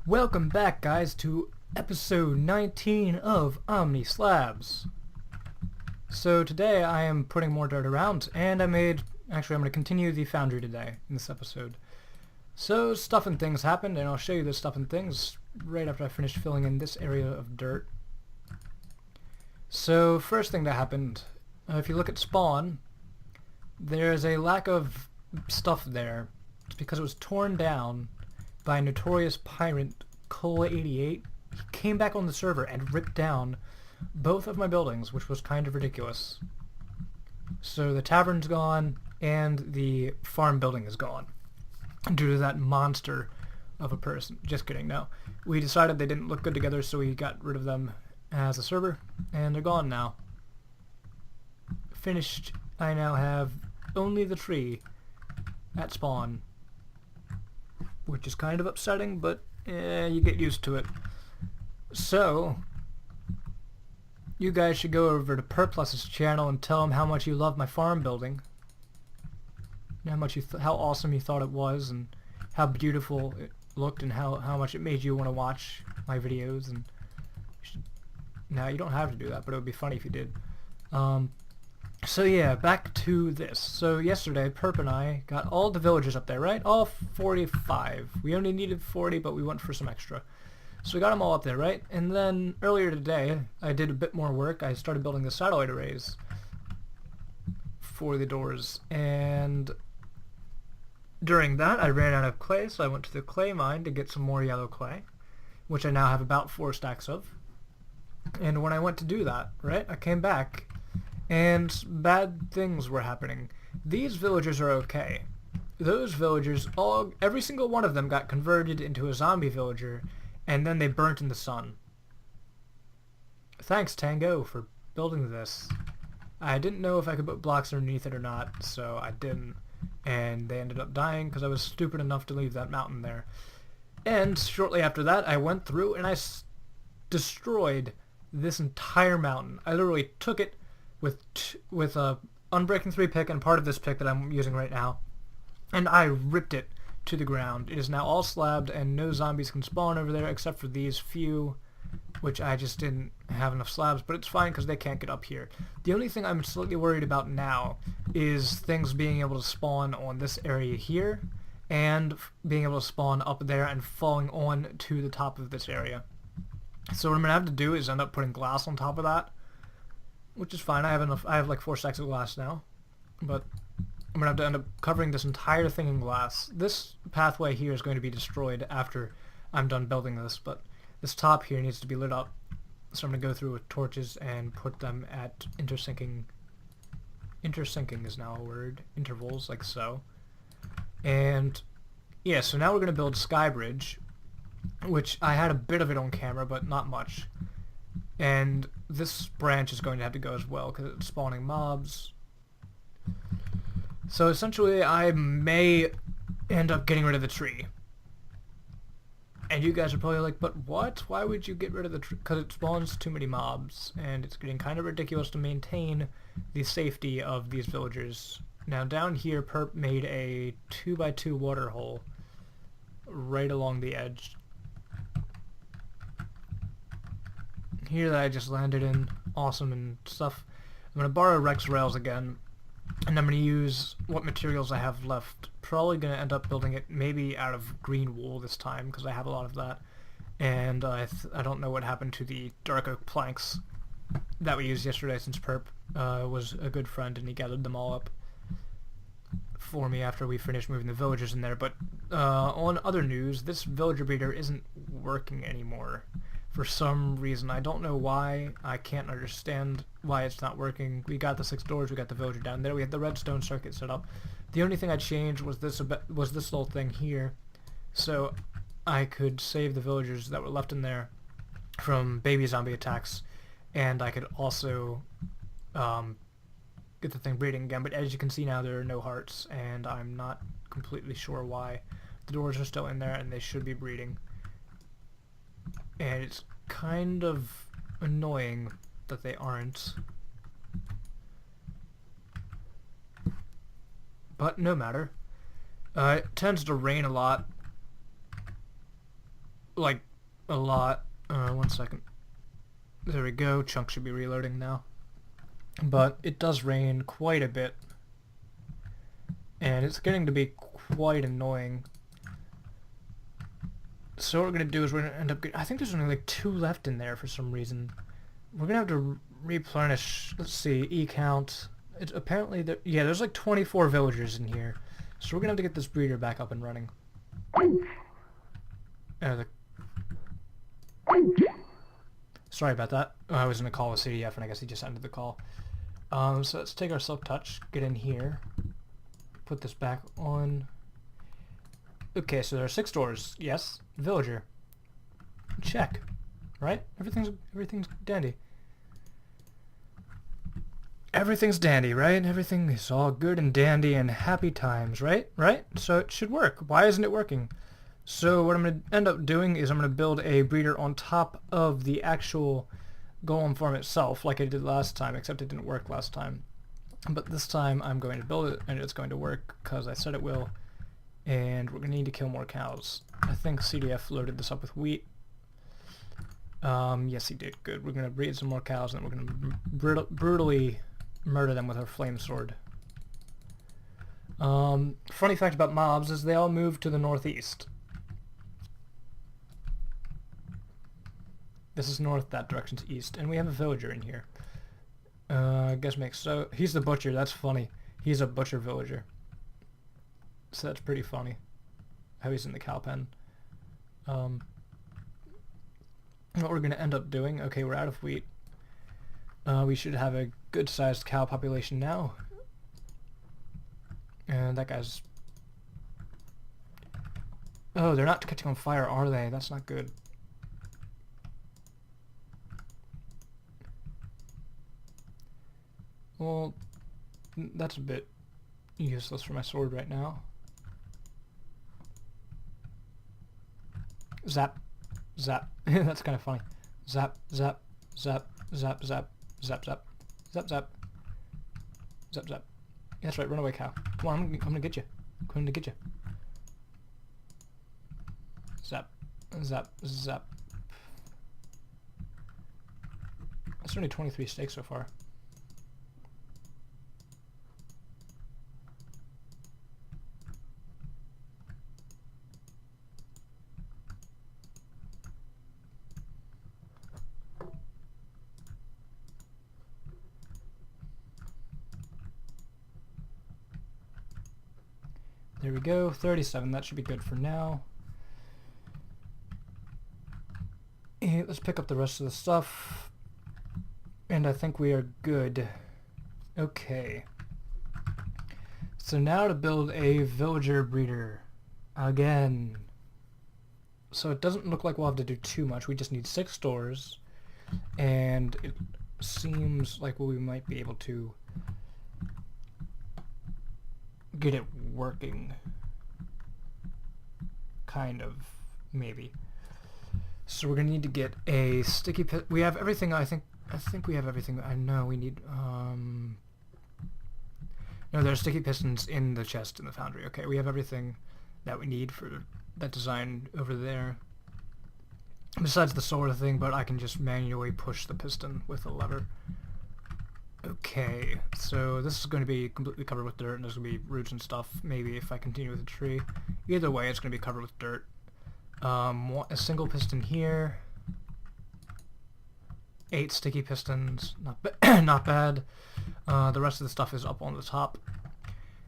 Welcome back, guys, to episode 19 of Omnislabs. So today I am putting more dirt around, and I'm going to continue the foundry today in this episode. So stuff and things happened, and I'll show you the stuff and things right after I finish filling in this area of dirt. So first thing that happened, if you look at spawn, there's a lack of stuff there. It's because it was torn down by a notorious pirate, Cola88. He came back on the server and ripped down both of my buildings, which was kind of ridiculous. So the tavern's gone, and the farm building is gone due to that monster of a person. Just kidding, no. We decided they didn't look good together, so we got rid of them as a server, and they're gone now. Finished. I now have only the tree at spawn, which is kind of upsetting, but you get used to it. So, you guys should go over to Perplus's channel and tell him how much you love my farm building, and how much how awesome you thought it was, and how beautiful it looked, and how much it made you want to watch my videos. And now you don't have to do that, but it would be funny if you did. So yeah, back to this. So yesterday, Perp and I got all the villagers up there, right? All 45. We only needed 40, but we went for some extra. So we got them all up there, right? And then earlier today, I did a bit more work. I started building the satellite arrays for the doors. And during that, I ran out of clay, so I went to the clay mine to get some more yellow clay, which I now have about 4 stacks of. And when I went to do that, right, I came back, and bad things were happening. These villagers are okay. Those villagers, every single one of them got converted into a zombie villager, and then they burnt in the sun. Thanks, Tango, for building this. I didn't know if I could put blocks underneath it or not, so I didn't. And they ended up dying because I was stupid enough to leave that mountain there. And shortly after that, I went through and I destroyed this entire mountain. I literally took it with a Unbreaking 3 pick and part of this pick that I'm using right now, and I ripped it to the ground. It is now all slabbed, and no zombies can spawn over there except for these few, which I just didn't have enough slabs, but it's fine because they can't get up here. The only thing I'm slightly worried about now is things being able to spawn on this area here, and being able to spawn up there and falling on to the top of this area. So what I'm going to have to do is end up putting glass on top of that, which is fine. I have enough. I have like 4 stacks of glass now, but I'm gonna have to end up covering this entire thing in glass. This pathway here is going to be destroyed after I'm done building this, but this top here needs to be lit up. So I'm gonna go through with torches and put them at intersyncing. Intersyncing is now a word. Intervals, like so. And yeah, so now we're gonna build Skybridge, which I had a bit of it on camera, but not much. And this branch is going to have to go as well because it's spawning mobs. So essentially I may end up getting rid of the tree. And you guys are probably like, but what? Why would you get rid of the tree? Because it spawns too many mobs, and it's getting kind of ridiculous to maintain the safety of these villagers. Now down here, Perp made a 2x2 water hole right along the edge here that I just landed in. Awesome and stuff. I'm going to borrow Rex rails again, and I'm going to use what materials I have left. Probably going to end up building it maybe out of green wool this time, because I have a lot of that. And I don't know what happened to the dark oak planks that we used yesterday, since Perp was a good friend and he gathered them all up for me after we finished moving the villagers in there. But on other news, this villager breeder isn't working anymore. For some reason, I don't know why. I can't understand why it's not working. We got the 6 doors, we got the villager down there, we had the redstone circuit set up. The only thing I changed was this little thing here, so I could save the villagers that were left in there from baby zombie attacks, and I could also get the thing breeding again. But as you can see now, there are no hearts, and I'm not completely sure why. The doors are still in there, and they should be breeding. And it's kind of annoying that they aren't. But no matter. It tends to rain a lot like, a lot. 1 second. There we go. Chunk should be reloading now. But it does rain quite a bit. And it's getting to be quite annoying. So what we're going to do is we're going to end up getting... I think there's only like 2 left in there for some reason. We're going to have to replenish... Let's see, E-count. It's apparently... yeah, there's like 24 villagers in here. So we're going to have to get this breeder back up and running. Sorry about that. I was in a call with CDF and I guess he just ended the call. So let's take our silk touch, get in here, put this back on. Okay, so there are 6 doors. Yes, villager. Check. Right? Everything's dandy. Everything's dandy, right? Everything is all good and dandy and happy times, right? Right? So it should work. Why isn't it working? So what I'm going to end up doing is I'm going to build a breeder on top of the actual golem farm itself, like I did last time, except it didn't work last time. But this time I'm going to build it, and it's going to work, because I said it will. And we're going to need to kill more cows. I think CDF loaded this up with wheat. Yes, he did. Good. We're going to breed some more cows, and then we're going to brutally murder them with our flame sword. Funny fact about mobs is they all move to the northeast. This is north, that direction's east, and we have a villager in here. I guess makes so. He's the butcher, that's funny. He's a butcher villager. So that's pretty funny. How he's in the cow pen. What we're going to end up doing, okay, we're out of wheat. We should have a good-sized cow population now. And that guy's... Oh, they're not catching on fire, are they? That's not good. Well, that's a bit useless for my sword right now. Zap. Zap. That's kind of funny. Zap, zap, zap, zap, zap, zap, zap, zap, zap, zap, zap. That's right, run away, cow. Come on, I'm gonna get you. I'm going to get you. Zap, zap, zap. That's only 23 steaks so far. There we go, 37, that should be good for now. And let's pick up the rest of the stuff. And I think we are good. Okay. So now to build a villager breeder. Again. So it doesn't look like we'll have to do too much, we just need 6 doors. And it seems like we might be able to get it working. Kind of, maybe. So we're gonna need to get a sticky pit. We have everything. I think we have everything. I know we need. No, there are sticky pistons in the chest in the foundry. Okay, we have everything that we need for that design over there. Besides the solar thing, but I can just manually push the piston with a lever. Okay, so this is going to be completely covered with dirt, and there's going to be roots and stuff, maybe, if I continue with the tree. Either way, it's going to be covered with dirt. A single piston here. 8 sticky pistons, not bad. The rest of the stuff is up on the top.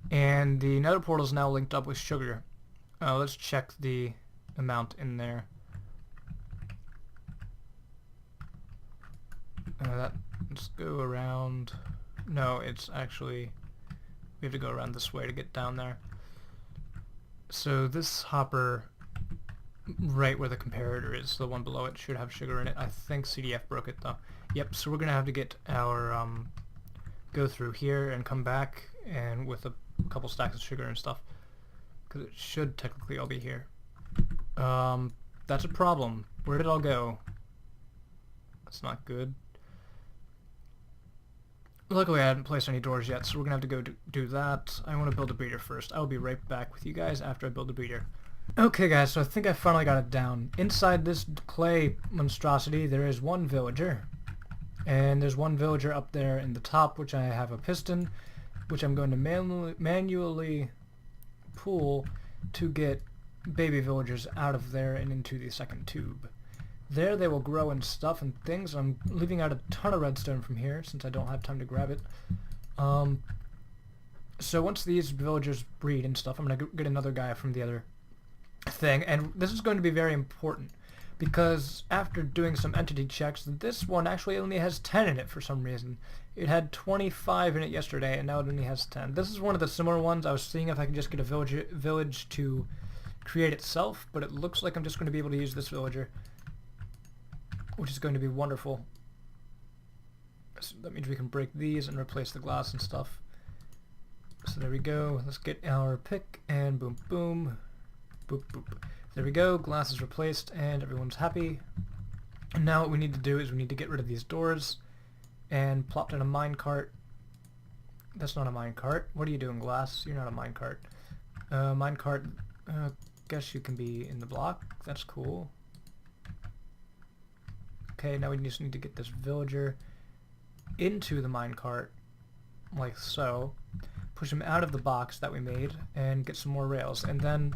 And the nether portal is now linked up with sugar. Let's check the amount in there. Let's go around. No, it's actually... We have to go around this way to get down there. So this hopper, right where the comparator is, the one below it, should have sugar in it. I think CDF broke it though. Yep, so we're going to have to get our... go through here and come back and with a couple stacks of sugar and stuff. Because it should technically all be here. That's a problem. Where did it all go? That's not good. Luckily I hadn't placed any doors yet, so we're going to have to go do that. I want to build a breeder first. I will be right back with you guys after I build the breeder. Okay guys, so I think I finally got it down. Inside this clay monstrosity there is one villager. And there's one villager up there in the top, which I have a piston, which I'm going to manually pull to get baby villagers out of there and into the second tube. There they will grow and stuff and things. I'm leaving out a ton of redstone from here since I don't have time to grab it. So once these villagers breed and stuff, I'm going to get another guy from the other thing. And this is going to be very important because after doing some entity checks, this one actually only has 10 in it for some reason. It had 25 in it yesterday and now it only has 10. This is one of the similar ones. I was seeing if I could just get a village to create itself, but it looks like I'm just going to be able to use this villager, which is going to be wonderful. So that means we can break these and replace the glass and stuff. So there we go. Let's get our pick and boom boom. Boop boop. There we go. Glass is replaced and everyone's happy. And now what we need to do is we need to get rid of these doors and plop down a minecart. That's not a minecart. What are you doing, glass? You're not a minecart. Minecart, guess you can be in the block. That's cool. Okay, now we just need to get this villager into the minecart, like so. Push him out of the box that we made and get some more rails. And then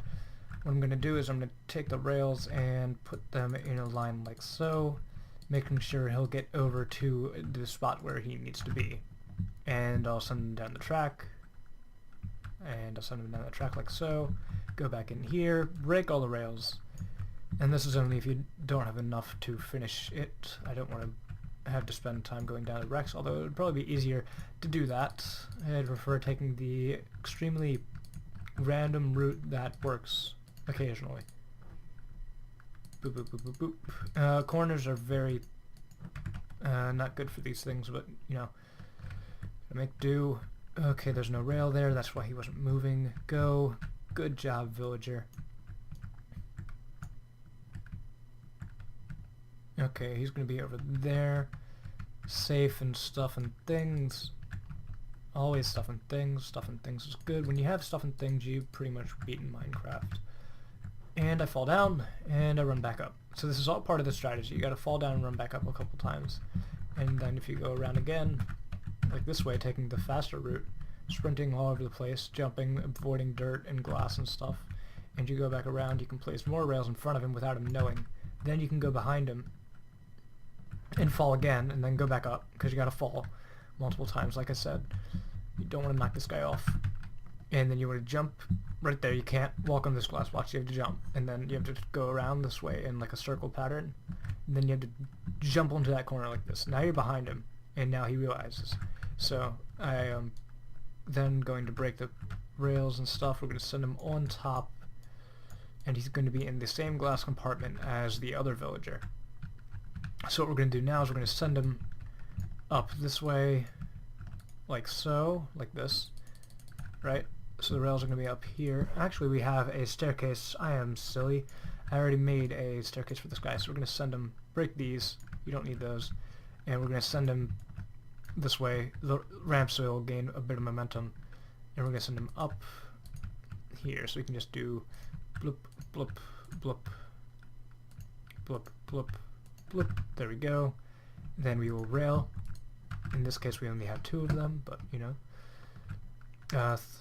what I'm going to do is I'm going to take the rails and put them in a line like so, making sure he'll get over to the spot where he needs to be. And I'll send him down the track. And I'll send him down the track like so. Go back in here, break all the rails. And this is only if you don't have enough to finish it. I don't want to have to spend time going down to Rex, although it would probably be easier to do that. I'd prefer taking the extremely random route that works occasionally. Boop, boop, boop, boop, boop. Corners are very not good for these things, but, you know, make do. Okay, there's no rail there, that's why he wasn't moving. Go. Good job, villager. Okay, he's going to be over there. Safe and stuff and things. Always stuff and things. Stuff and things is good. When you have stuff and things, you've pretty much beaten Minecraft. And I fall down, and I run back up. So this is all part of the strategy. You gotta fall down and run back up a couple times. And then if you go around again, like this way, taking the faster route, sprinting all over the place, jumping, avoiding dirt and glass and stuff, and you go back around, you can place more rails in front of him without him knowing. Then you can go behind him and fall again, and then go back up, because you gotta fall multiple times, like I said. You don't want to knock this guy off. And then you want to jump right there. You can't walk on this glass box, you have to jump. And then you have to go around this way in like a circle pattern. And then you have to jump onto that corner like this. Now you're behind him, and now he realizes. So I am then going to break the rails and stuff. We're going to send him on top, and he's going to be in the same glass compartment as the other villager. So what we're going to do now is we're going to send him up this way, like so, like this, right? So the rails are going to be up here. Actually, we have a staircase. I am silly. I already made a staircase for this guy, so we're going to send him, break these, you don't need those, and we're going to send him this way, the ramp, so he'll gain a bit of momentum, and we're going to send him up here, so we can just do bloop, bloop, bloop, bloop, bloop, bloop. There we go. Then we will rail. In this case, we only have 2 of them, but, you know.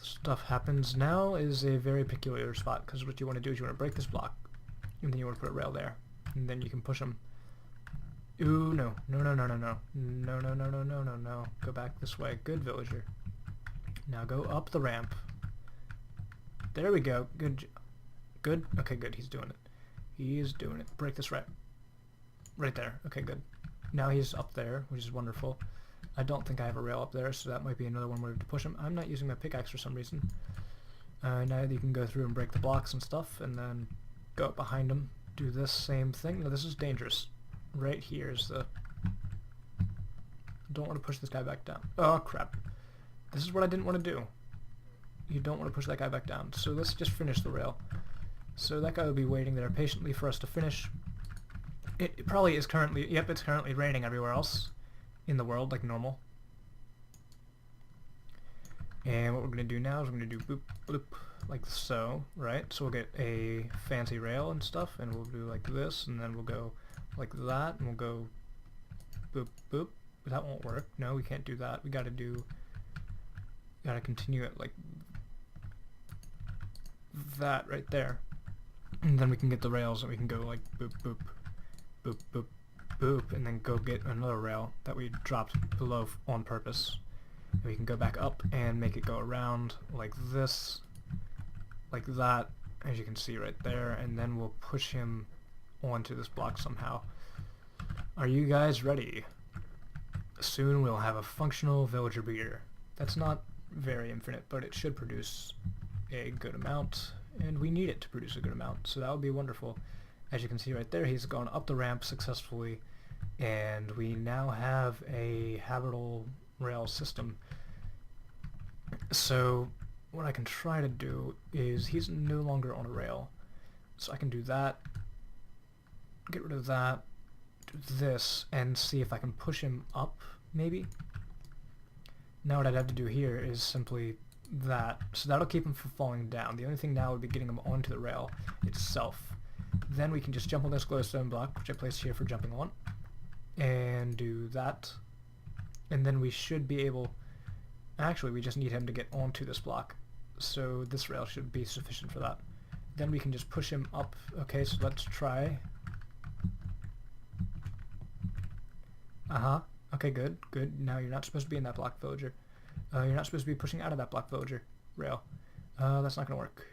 Stuff happens. Now is a very peculiar spot, because what you want to do is you want to break this block, and then you want to put a rail there, and then you can push them. Ooh, no. No, no, no, no, no. No, no, no, no, no, no, no. Go back this way. Good, villager. Now go up the ramp. There we go. Good. Good? Okay, good. He's doing it. He is doing it. Break this ramp. Right there. Okay, good. Now he's up there, which is wonderful. I don't think I have a rail up there, so that might be another one where to push him. I'm not using my pickaxe for some reason. Now you can go through and break the blocks and stuff, and then go up behind him. Do this same thing. Now this is dangerous. Right here is the... Don't want to push this guy back down. Oh, crap. This is what I didn't want to do. You don't want to push that guy back down. So let's just finish the rail. So that guy will be waiting there patiently for us to finish. It probably is currently... Yep, it's currently raining everywhere else in the world, like normal. And what we're going to do now is we're going to do boop, bloop, like so, right? So we'll get a fancy rail and stuff, and we'll do like this, and then we'll go like that, and we'll go boop, boop. But that won't work. No, we can't do that. We gotta continue it like that right there. And then we can get the rails, and we can go like boop, boop, boop, boop, boop, and then go get another rail that we dropped below on purpose. And we can go back up and make it go around like this, like that, as you can see right there, and then we'll push him onto this block somehow. Are you guys ready? Soon we'll have a functional villager breeder. That's not very infinite, but it should produce a good amount, and we need it to produce a good amount, so that would be wonderful. As you can see right there, he's gone up the ramp successfully, and we now have a habitable rail system. So what I can try to do is, he's no longer on a rail, so I can do that, get rid of that, do this, and see if I can push him up, maybe. Now what I'd have to do here is simply that, so that'll keep him from falling down. The only thing now would be getting him onto the rail itself. Then we can just jump on this glowstone block, which I placed here for jumping on, and do that, and then we should be able, actually we just need him to get onto this block, so this rail should be sufficient for that. Then we can just push him up. Okay, so let's try. Okay, good, good. Now you're not supposed to be in that block, villager. You're not supposed to be pushing out of that block, villager rail. That's not gonna work.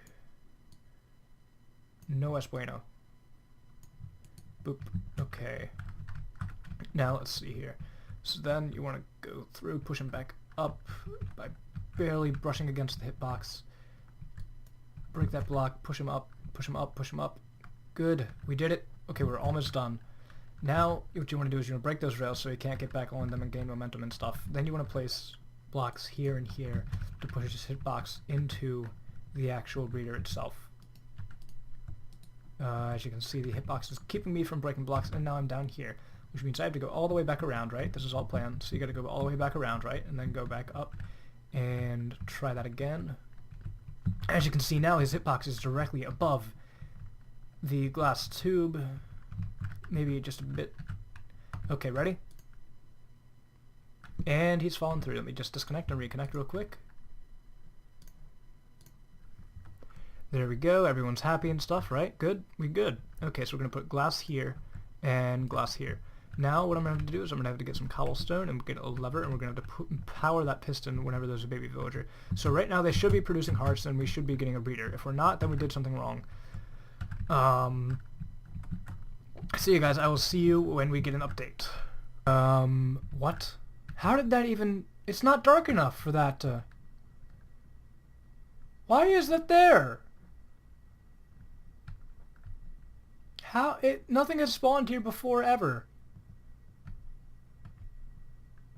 No es bueno. Boop. Okay. Now let's see here. So then you want to go through, push him back up by barely brushing against the hitbox. Break that block, push him up, push him up, push him up. Good, we did it. Okay, we're almost done. Now what you want to do is you want to break those rails so you can't get back on them and gain momentum and stuff. Then you want to place blocks here and here to push this hitbox into the actual breeder itself. As you can see, the hitbox is keeping me from breaking blocks, and now I'm down here, which means I have to go all the way back around, right? This is all planned, so you got to go all the way back around, right? And then go back up and try that again. As you can see now, his hitbox is directly above the glass tube. Maybe just a bit. Okay, ready? And he's fallen through. Let me just disconnect and reconnect real quick. There we go. Everyone's happy and stuff, right? Good? We good. Okay, so we're going to put glass here and glass here. Now what I'm going to have to do is I'm going to have to get some cobblestone and get a lever, and we're going to have to power that piston whenever there's a baby villager. So right now they should be producing hearts, and we should be getting a breeder. If we're not, then we did something wrong. See you guys. I will see you when we get an update. What? How did that even... It's not dark enough for that to... Why is that there? How it... Nothing has spawned here before, ever.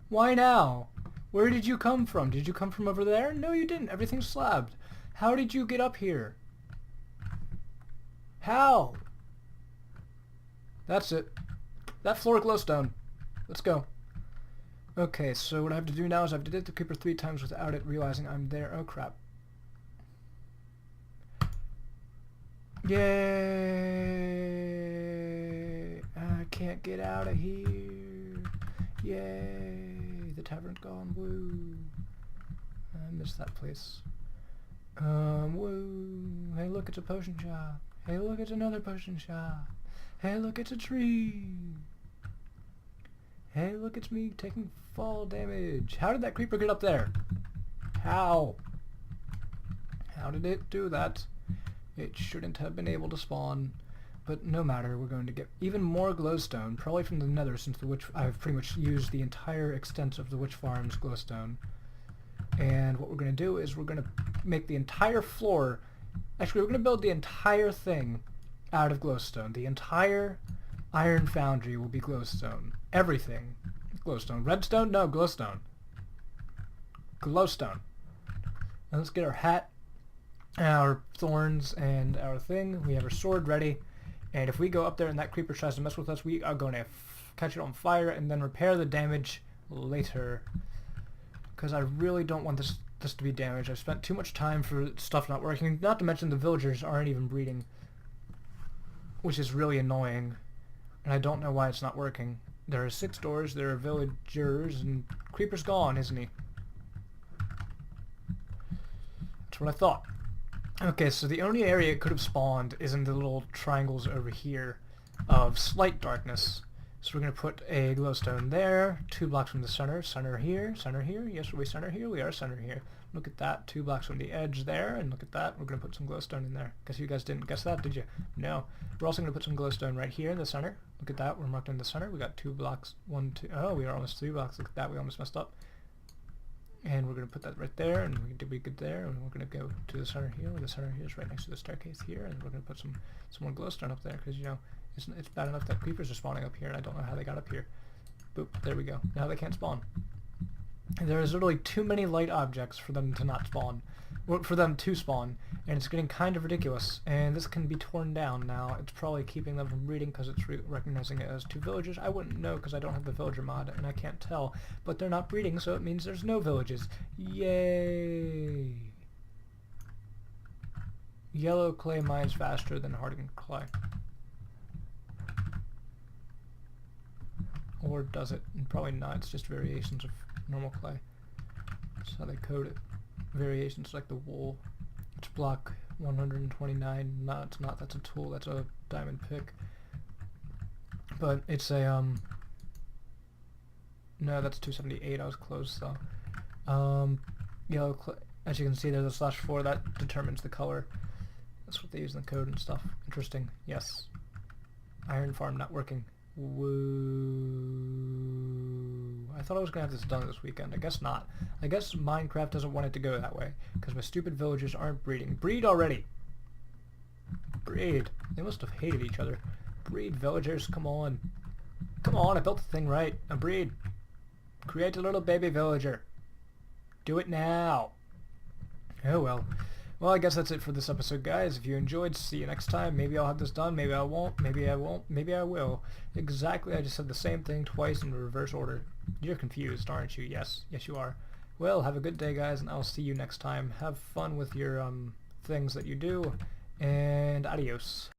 Why now? Where did you come from? Did you come from over there? No, you didn't. Everything's slabbed. How did you get up here? How? That's it. That floor glowstone. Let's go. Okay, so what I have to do now is I have to hit the creeper 3 times without it realizing I'm there. Oh crap. Yay! I can't get out of here. Yay! The tavern's gone. Woo! I missed that place. Woo! Hey, look, it's a potion shop. Hey, look, it's another potion shop. Hey, look, it's a tree. Hey, look, it's me taking fall damage. How did that creeper get up there? How? How did it do that? It shouldn't have been able to spawn. But no matter, we're going to get even more glowstone, probably from the nether, since the witch... I've pretty much used the entire extent of the witch farm's glowstone. And what we're going to do is we're going to make the entire floor... Actually, we're going to build the entire thing out of glowstone. The entire iron foundry will be glowstone. Everything. Glowstone. Redstone? No, glowstone. Glowstone. Now let's get our hat, our thorns, and our thing. We have our sword ready. And if we go up there and that creeper tries to mess with us, we are going to catch it on fire and then repair the damage later. Because I really don't want this this to be damaged. I've spent too much time for stuff not working. Not to mention the villagers aren't even breeding, which is really annoying. And I don't know why it's not working. There are 6 doors, there are villagers, and Creeper's gone, isn't he? That's what I thought. Okay, so the only area it could have spawned is in the little triangles over here of slight darkness. So we're going to put a glowstone there, 2 blocks from the center, center here, yes, are we center here? We are center here. Look at that, 2 blocks from the edge there, and look at that, we're going to put some glowstone in there. Guess you guys didn't guess that, did you? No. We're also going to put some glowstone right here in the center. Look at that, we're marked in the center. We got 2 blocks, 1, 2, oh, we are almost 3 blocks. Look at that, we almost messed up. And we're going to put that right there, and we can be good there, and we're going to go to the center here, where the center here is right next to the staircase here, and we're going to put some more glowstone up there, because, you know, it's bad enough that creepers are spawning up here, and I don't know how they got up here. Boop, there we go. Now they can't spawn. There is literally too many light objects for them to not spawn, or for them to spawn, and it's getting kind of ridiculous, and this can be torn down now. It's probably keeping them from breeding because it's recognizing it as 2 villagers. I wouldn't know because I don't have the villager mod, and I can't tell, but they're not breeding, so it means there's no villages. Yay! Yellow clay mines faster than hardened clay. Or does it? Probably not. It's just variations of normal clay. That's how they code it. Variations like the wool. It's block 129. No, it's not. That's a tool. That's a diamond pick. But it's a, no, that's 278. I was close, though. Yellow clay. As you can see, there's a /4. That determines the color. That's what they use in the code and stuff. Interesting. Yes. Iron farm not working. Woo. I thought I was going to have this done this weekend. I guess not. I guess Minecraft doesn't want it to go that way, because my stupid villagers aren't breeding. Breed already! Breed. They must have hated each other. Breed, villagers, come on. Come on, I built the thing right. Now breed. Create a little baby villager. Do it now. Oh well. Well, I guess that's it for this episode, guys. If you enjoyed, see you next time. Maybe I'll have this done, maybe I won't, maybe I won't, maybe I will. Exactly, I just said the same thing twice in reverse order. You're confused, aren't you? Yes, yes you are. Well, have a good day, guys, and I'll see you next time. Have fun with your, things that you do, and adios.